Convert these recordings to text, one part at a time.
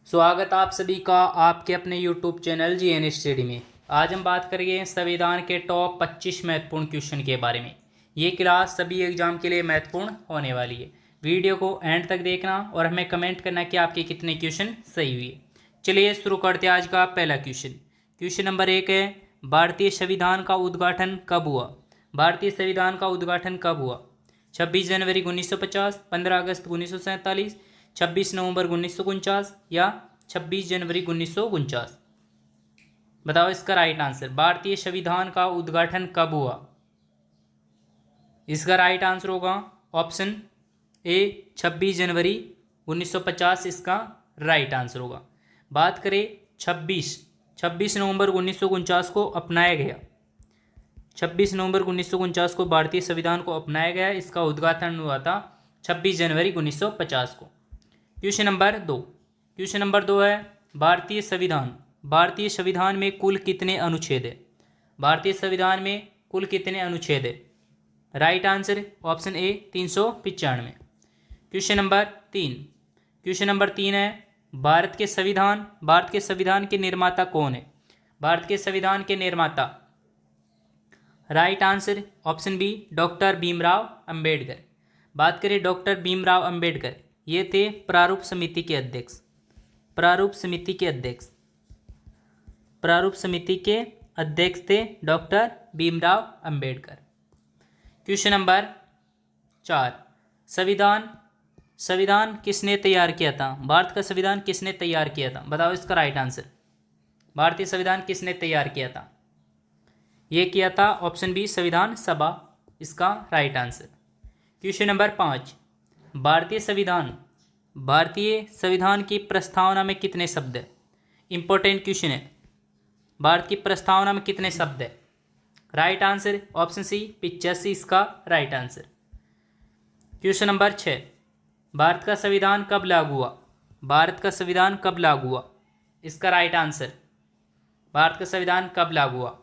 स्वागत आप सभी का आपके अपने YouTube चैनल GN स्टडी में। आज हम बात करेंगे संविधान के टॉप 25 महत्वपूर्ण क्वेश्चन के बारे में। ये क्लास सभी एग्जाम के लिए महत्वपूर्ण होने वाली है। वीडियो को एंड तक देखना और हमें कमेंट करना कि आपके कितने क्वेश्चन सही हुए। चलिए शुरू करते हैं आज का पहला क्वेश्चन। क्वेश्चन नंबर 1 है, भारतीय संविधान का उद्घाटन कब हुआ? भारतीय संविधान का उद्घाटन कब हुआ? 26 जनवरी 1950, 15 अगस्त 1947, 26 नवंबर 1949 या 26 जनवरी 1949? बताओ इसका राइट आंसर। भारतीय संविधान का उद्घाटन कब हुआ? इसका राइट आंसर होगा ऑप्शन ए 26 जनवरी 1950 इसका राइट आंसर होगा। बात करें 26 नवंबर 1949 को अपनाया गया। 26 नवंबर 1949 को भारतीय संविधान को अपनाया गया। इसका उद्घाटन हुआ था 26 जनवरी 1950 को। क्वेश्चन नंबर 2 है, भारतीय संविधान में कुल कितने अनुच्छेद है? भारतीय संविधान में कुल कितने अनुच्छेद है? Right answer option A 395। Question number 3 है, भारत के संविधान के निर्माता कौन है? भारत के संविधान के निर्माता, right answer option B doctor Bhimrao Ambedkar. बात करें डॉक्टर भीमराव अंबेडकर, ये थे प्रारूप समिति के अध्यक्ष थे doctor Bhimrao Ambedkar. Question number 4, संविधान किसने तैयार किया था? भारत का संविधान किसने तैयार किया था? बताओ इसका राइट आंसर। भारतीय संविधान किसने तैयार किया था? ये किया था ऑप्शन बी संविधान सभा, इसका राइट आंसर। क्वेश्चन नंबर 5, भारतीय संविधान की प्रस्तावना में कितने शब्द है? इंपॉर्टेंट क्वेश्चन है। भारत की प्रस्तावना में कितने शब्द है? राइट आंसर ऑप्शन सी 85 इसका right answer. Question number 6, Bharat का संविधान कब लागू हुआ? भारत का संविधान कब लागू हुआ? इसका राइट आंसर। भारत का संविधान कब लागू हुआ?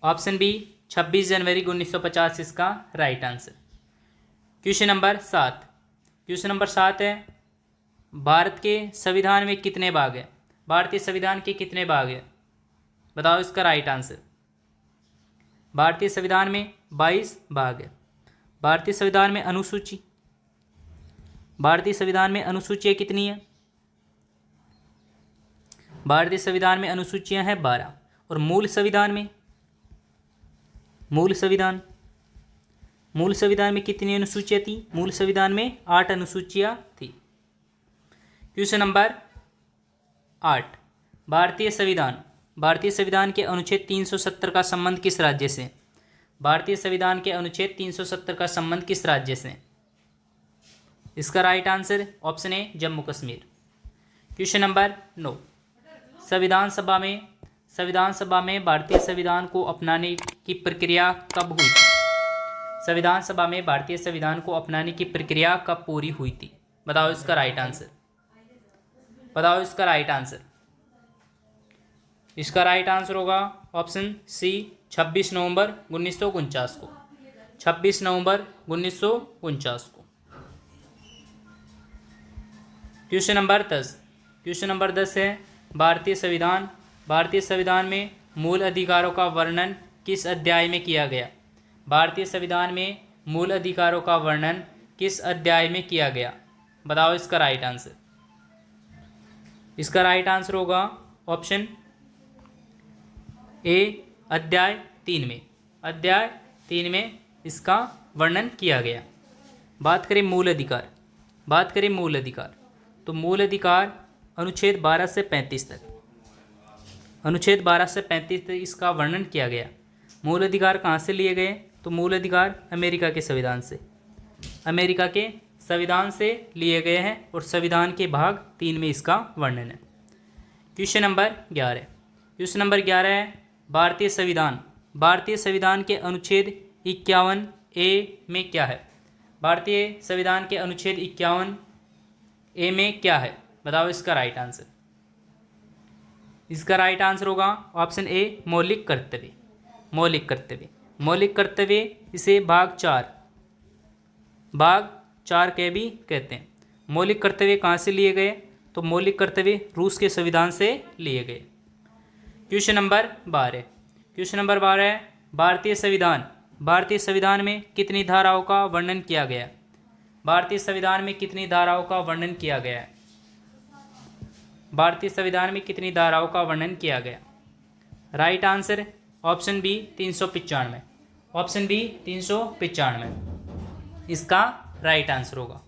ऑप्शन बी 26 जनवरी 1950 इसका राइट आंसर। क्वेश्चन नंबर 7 है, भारत के संविधान में कितने भाग हैं? भारतीय संविधान के कितने भाग हैं? बताओ इसका राइट आंसर। भारतीय संविधान में 22 भाग है। भारतीय संविधान में अनुसूचियाँ कितनी है? भारतीय संविधान में अनुसूचियाँ हैं 12। और मूल संविधान में कितनी अनुसूचियाँ थी? मूल संविधान में 8 अनुसूचियाँ थी। क्वेश्चन नंबर 8, भारतीय संविधान के अनुच्छेद 370 का संबंध किस राज्य से? भारतीय संविधान के अनुच्छेद 370 का संबंध किस राज्य से? इसका right answer option A Jammu Kashmir. Question number 9, संविधान सभा में भारतीय संविधान को अपनाने की प्रक्रिया कब हुई थी? संविधान सभा में भारतीय संविधान को अपनाने की प्रक्रिया कब पूरी हुई थी? बताओ इसका राइट आंसर। इसका राइट आंसर होगा ऑप्शन सी 26 नवंबर 1949 को। 26 नवंबर 1949 को। क्वेश्चन नंबर 10 है, भारतीय संविधान में मूल अधिकारों का वर्णन किस अध्याय में किया गया? भारतीय संविधान में मूल अधिकारों का वर्णन किस अध्याय में किया गया? बताओ इसका राइट आंसर। इसका राइट आंसर होगा ऑप्शन ए अध्याय 3 में। अध्याय 3 में इसका वर्णन किया गया। बात करें मूल अधिकार, तो मूल अधिकार अनुच्छेद 12 से 35 तक इसका वर्णन किया गया। मूल अधिकार कहाँ से लिए गए? तो मूल अधिकार अमेरिका के संविधान से लिए गए हैं और संविधान के भाग 3 में इसका वर्णन है। क्वेश्चन नंबर 11 है, भारतीय संविधान के अनुच्छेद 51 ए में क्या है? भारतीय संविधान के अनुच्छेद 51 ए में क्या है? बताओ इसका राइट आंसर। इसका राइट आंसर होगा ऑप्शन ए मौलिक कर्तव्य। इसे भाग 4 के भी कहते हैं। मौलिक कर्तव्य कहाँ से लिए गए? तो मौलिक कर्तव्य रूस के संविधान से लिए गए। Question number 12। क्वेश्चन नंबर 12 है भारतीय संविधान। भारतीय संविधान में कितनी धाराओं का वर्णन किया गया? भारतीय संविधान में कितनी धाराओं का वर्णन किया गया है? भारतीय संविधान में कितनी धाराओं का वर्णन किया गया? Right answer option B 395। Option B 395 इसका राइट आंसर होगा।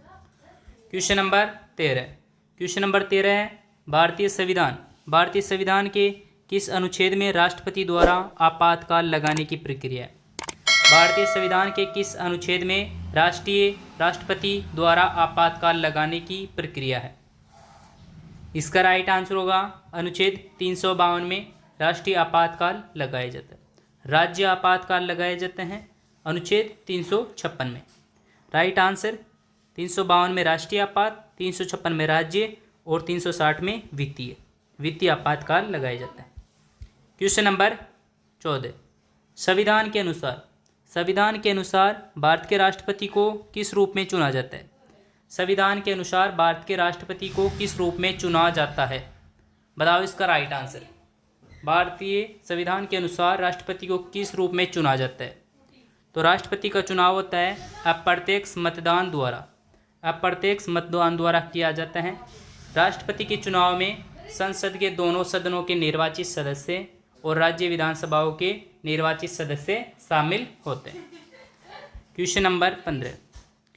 Question number 13। क्वेश्चन नंबर 13 है भारतीय संविधान। भारतीय संविधान के किस अनुच्छेद में राष्ट्रपति द्वारा आपातकाल लगाने की प्रक्रिया है? भारतीय संविधान के किस अनुच्छेद में राष्ट्रपति द्वारा आपातकाल लगाने की प्रक्रिया है? इसका राइट आंसर होगा अनुच्छेद 352 में राष्ट्रीय आपातकाल लगाया जाता है। राज्य आपातकाल लगाए जाते हैं अनुच्छेद 356 में। राइट आंसर 352 में राष्ट्रीय आपात, 356 में राज्य और 360 में वित्तीय आपातकाल लगाया जाता है। Question number 14। संविधान के अनुसार भारत के राष्ट्रपति को किस रूप में चुना जाता है? संविधान के अनुसार भारत के राष्ट्रपति को किस रूप में चुना जाता है? बताओ इसका राइट आंसर। भारतीय संविधान के अनुसार राष्ट्रपति को किस रूप में चुना जाता है? तो राष्ट्रपति का चुनाव होता है अप्रत्यक्ष मतदान द्वारा किया जाता है। राष्ट्रपति के चुनाव में संसद के दोनों सदनों के निर्वाचित सदस्य और राज्य विधानसभाओं के निर्वाचित सदस्य शामिल होते हैं। Question number 15।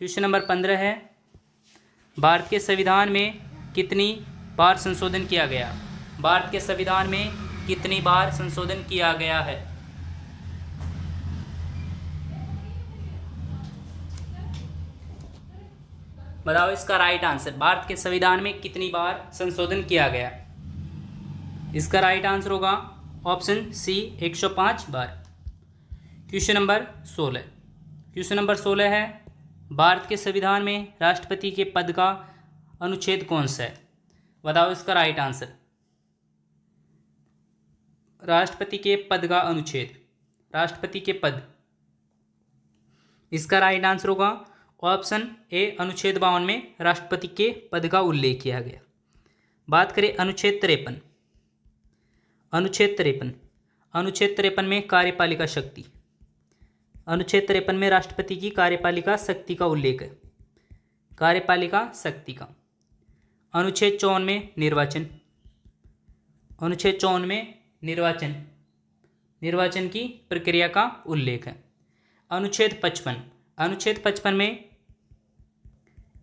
क्वेश्चन नंबर 15 है भारत के संविधान में कितनी बार संशोधन किया गया? भारत के संविधान में कितनी बार संशोधन किया गया है? बताओ इसका राइट आंसर। भारत के संविधान में कितनी बार संशोधन किया गया? इसका राइट आंसर होगा ऑप्शन सी 105 बार। Question number 16। क्वेश्चन नंबर 16 है भारत के संविधान में राष्ट्रपति के पद का अनुच्छेद कौन सा है? बताओ इसका राइट आंसर। राष्ट्रपति के पद का अनुच्छेद, राष्ट्रपति के पद, इसका राइट आंसर होगा ऑप्शन ए अनुच्छेद 52 में राष्ट्रपति के पद का उल्लेख किया गया। बात करें अनुच्छेद 53। अनुच्छेद 53 में कार्यपालिका शक्ति, अनुच्छेद 53 में राष्ट्रपति की कार्यपालिका शक्ति का उल्लेख है। कार्यपालिका शक्ति का अनुच्छेद 54 में निर्वाचन, अनुच्छेद 54 में निर्वाचन की प्रक्रिया का उल्लेख है। अनुच्छेद 55 में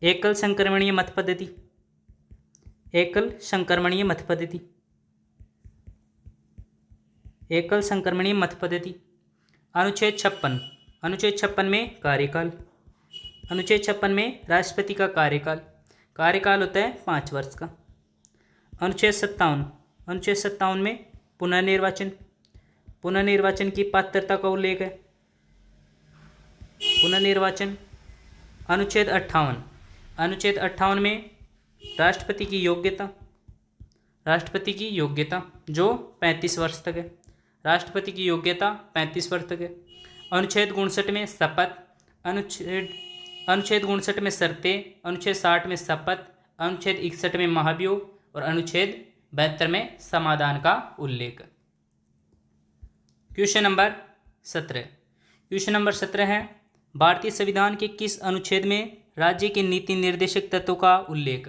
एकल संक्रमणीय मत पद्धति, एकल संक्रमणीय मत पद्धति। अनुच्छेद 56 में कार्यकाल, अनुच्छेद 56 में राष्ट्रपति का कार्यकाल होता है 5 वर्ष का। अनुच्छेद 57 में पुनर्निर्वाचन की पात्रता का उल्लेख है। पुनर्निर्वाचन। अनुच्छेद 58 में राष्ट्रपति की योग्यता जो 35 वर्ष तक है। राष्ट्रपति की योग्यता 35 वर्ष तक है। अनुच्छेद 59 में शपथ, अनुच्छेद 59 में शर्तें, अनुच्छेद 60 में शपथ, अनुच्छेद 61 में महाभियोग और अनुच्छेद 72 में समाधान का उल्लेख। क्वेश्चन नंबर 17 है भारतीय संविधान के किस अनुच्छेद में राज्य के नीति निर्देशक तत्वों का उल्लेख?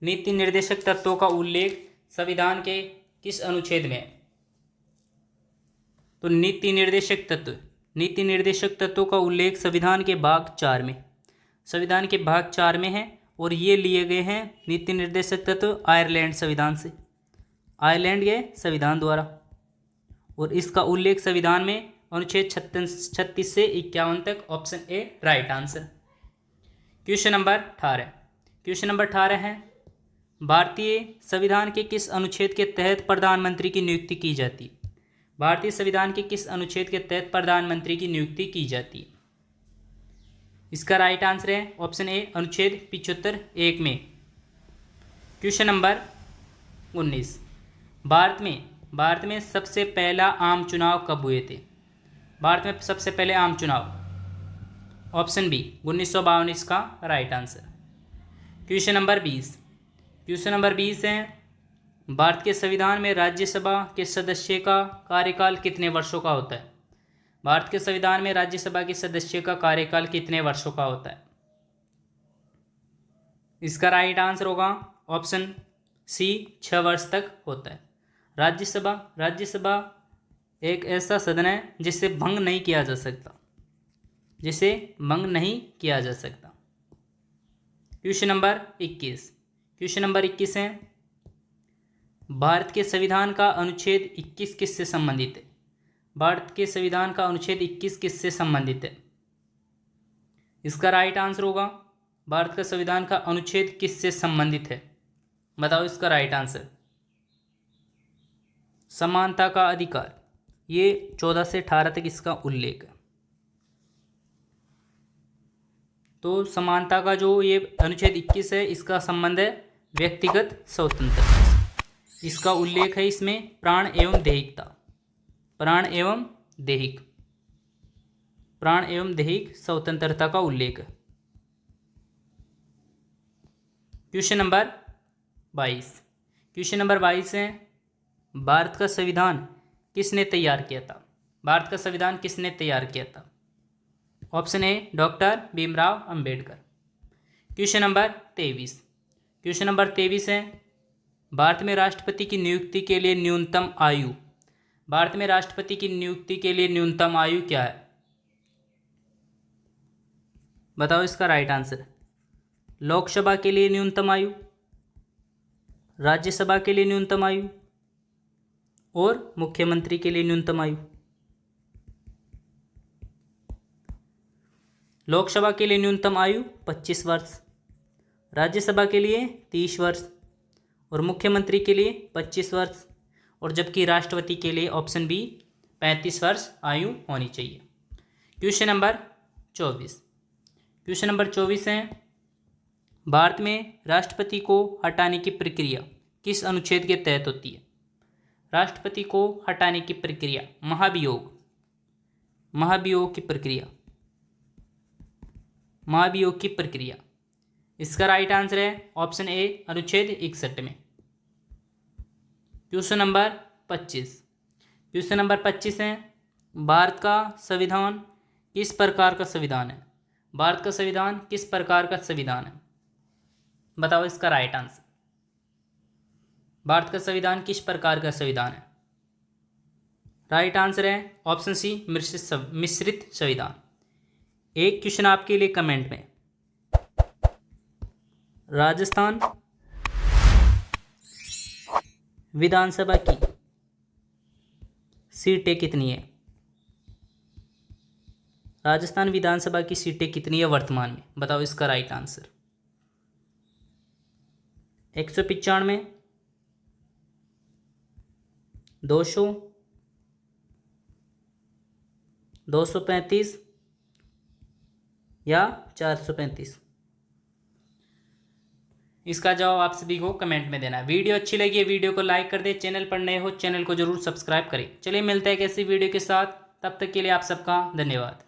नीति निर्देशक तत्वों का उल्लेख संविधान के किस अनुच्छेद में है? तो नीति निर्देशक तत्वों का उल्लेख संविधान के भाग 4 में है और ये लिए गए हैं नीति निर्देशक तत्व आयरलैंड के संविधान द्वारा। और इसका उल्लेख संविधान में अनुच्छेद 36 से 51 तक। Option A right answer. Question number 18 है भारतीय संविधान के किस अनुच्छेद के तहत प्रधानमंत्री की नियुक्ति की जाती है? भारतीय संविधान के किस अनुच्छेद के तहत प्रधानमंत्री की नियुक्ति की जाती है? इसका राइट आंसर है ऑप्शन ए अनुच्छेद 75(1) में। क्वेश्चन नंबर 19 भारत में सबसे पहला आम चुनाव कब हुए थे? भारत में सबसे पहले आम चुनाव ऑप्शन बी 1952 इसका right answer. Question number 20 question number 20 है, भारत के संविधान में राज्यसभा के सदस्य का कार्यकाल कितने वर्षों का होता है? भारत के संविधान में राज्यसभा के सदस्य का कार्यकाल कितने वर्षों का होता है? इसका राइट आंसर होगा ऑप्शन सी, 6 वर्ष तक होता है। राज्यसभा एक ऐसा सदन है जिसे भंग नहीं किया जा सकता, जिसे भंग नहीं किया जा सकता। क्वेश्चन नंबर 21 है, भारत के संविधान का अनुच्छेद 21 किससे संबंधित है? भारत के संविधान का अनुच्छेद 21 किससे संबंधित है? इसका राइट आंसर होगा, भारत का संविधान का अनुच्छेद किससे संबंधित है? बताओ इसका राइट आंसर। समानता का अधिकार, ये 14 से 18 तक इसका उल्लेख है। तो समानता का जो ये अनुच्छेद 21 है, इसका संबंध है व्यक्तिगत स्वतंत्रता से। इसका उल्लेख है इसमें प्राण एवं देहिक स्वतंत्रता का उल्लेख है। क्वेश्चन नंबर 22 है, भारत का संविधान किसने तैयार किया था? भारत का संविधान किसने तैयार किया था? Option A, doctor Bhimrao Ambedkar. Question number 23 है, भारत में राष्ट्रपति की नियुक्ति के लिए न्यूनतम आयु क्या है? बताओ इसका राइट आंसर। लोकसभा के लिए न्यूनतम आयु, राज्यसभा के लिए न्यूनतम आयु और मुख्यमंत्री के लिए न्यूनतम आयु। लोकसभा के लिए न्यूनतम आयु 25 वर्ष, राज्यसभा के लिए 30 वर्ष और मुख्यमंत्री के लिए 25 वर्ष, और जबकि राष्ट्रपति के लिए ऑप्शन बी 35 वर्ष आयु होनी चाहिए। क्वेश्चन नंबर 24 है, भारत में राष्ट्रपति को हटाने की प्रक्रिया किस अनुच्छेद के तहत होती है? राष्ट्रपति को हटाने की प्रक्रिया महाभियोग की प्रक्रिया। इसका राइट आंसर है ऑप्शन ए, अनुच्छेद 61 में। क्वेश्चन नंबर 25 है, भारत का संविधान किस प्रकार का संविधान है? भारत का संविधान किस प्रकार का संविधान है? बताओ इसका राइट आंसर। भारत का संविधान किस प्रकार का संविधान है? राइट आंसर है ऑप्शन सी, मिश्रित संविधान। एक क्वेश्चन आपके लिए कमेंट में, राजस्थान विधानसभा की सीटें कितनी है? राजस्थान विधानसभा की सीटें कितनी है वर्तमान में? बताओ इसका राइट आंसर। 195, 200, 235 या 435? इसका जवाब आप सभी को कमेंट में देना है। वीडियो अच्छी लगी है वीडियो को लाइक कर दे, चैनल पर नए हो चैनल को जरूर सब्सक्राइब करें। चलिए मिलते हैं एक ऐसी वीडियो के साथ, तब तक के लिए आप सबका धन्यवाद।